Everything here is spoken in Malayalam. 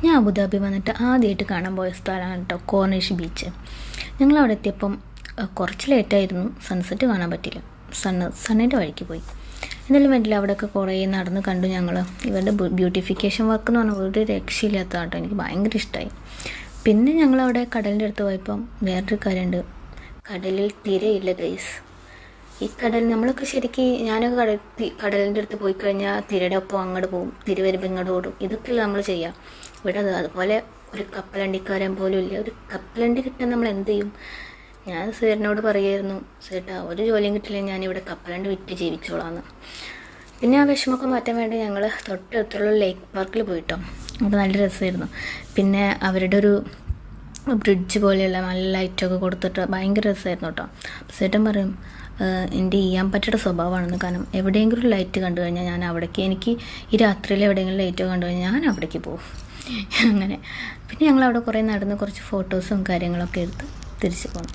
ഞാൻ അബുദാബി വന്നിട്ട് ആദ്യമായിട്ട് കാണാൻ പോയ സ്ഥലമാണ് കേട്ടോ കോർണിഷ് ബീച്ച്. ഞങ്ങളവിടെ എത്തിയപ്പം കുറച്ച് ലേറ്റായിരുന്നു, സൺസെറ്റ് കാണാൻ പറ്റില്ല, സണ്ണിൻ്റെ വഴിക്ക് പോയി. എന്തായാലും വേണ്ടില്ല, അവിടെയൊക്കെ കുറേ നടന്ന് കണ്ടു ഞങ്ങൾ. ഇവരുടെ ബ്യൂട്ടിഫിക്കേഷൻ വർക്ക് എന്ന് പറഞ്ഞാൽ ഒരു രക്ഷയില്ലാത്ത കേട്ടോ, എനിക്ക് ഭയങ്കര ഇഷ്ടമായി. പിന്നെ ഞങ്ങളവിടെ കടലിൻ്റെ അടുത്ത് പോയപ്പം വേറൊരു കാര്യമുണ്ട്, കടലിൽ തിരയില്ല ഗൈസ്. ഈ കടൽ നമ്മളൊക്കെ ശരിക്കും ഞാനൊക്കെ കടലിൻ്റെ അടുത്ത് പോയി കഴിഞ്ഞാൽ തിരയുടെ ഒപ്പം അങ്ങോട്ട് പോകും, തിര വരുമ്പോൾ ഇങ്ങോട്ട് ഓടും, ഇതൊക്കെയല്ല നമ്മൾ ചെയ്യുക. ഇവിടെ അതുപോലെ ഒരു കപ്പലണ്ടിക്കാരൻ പോലും ഇല്ല. ഒരു കപ്പലണ്ടി കിട്ടാൻ നമ്മൾ എന്ത് ചെയ്യും? ഞാൻ സേറിനോട് പറയുമായിരുന്നു, ചേട്ടാ ഒരു ജോലിയും കിട്ടില്ല, ഞാനിവിടെ കപ്പലണ്ടി വിറ്റ് ജീവിച്ചോളാന്ന്. പിന്നെ ആ വിഷമമൊക്കെ മാറ്റാൻ വേണ്ടി ഞങ്ങൾ തൊട്ടടുത്തുള്ള ലേക്ക് പാർക്കിൽ പോയിട്ടോ. അപ്പോൾ നല്ല രസമായിരുന്നു. പിന്നെ അവരുടെ ഒരു ബ്രിഡ്ജ് പോലെയുള്ള നല്ല ലൈറ്റൊക്കെ കൊടുത്തിട്ട് ഭയങ്കര രസമായിരുന്നു കേട്ടോ. ചേട്ടൻ പറയും എൻ്റെ ചെയ്യാൻ പറ്റിയ സ്വഭാവമാണെന്ന്. കാരണം എവിടെയെങ്കിലും ഒരു ലൈറ്റ് കണ്ടു കഴിഞ്ഞാൽ ഞാൻ അവിടേക്ക്, എനിക്ക് ഈ രാത്രിയിൽ എവിടെയെങ്കിലും ലൈറ്റ് കണ്ടു കഴിഞ്ഞാൽ ഞാൻ അവിടേക്ക് പോകും അങ്ങനെ. പിന്നെ ഞങ്ങളവിടെ കുറേ നടന്ന് കുറച്ച് ഫോട്ടോസും കാര്യങ്ങളൊക്കെ എടുത്ത് തിരിച്ചു പോന്നു.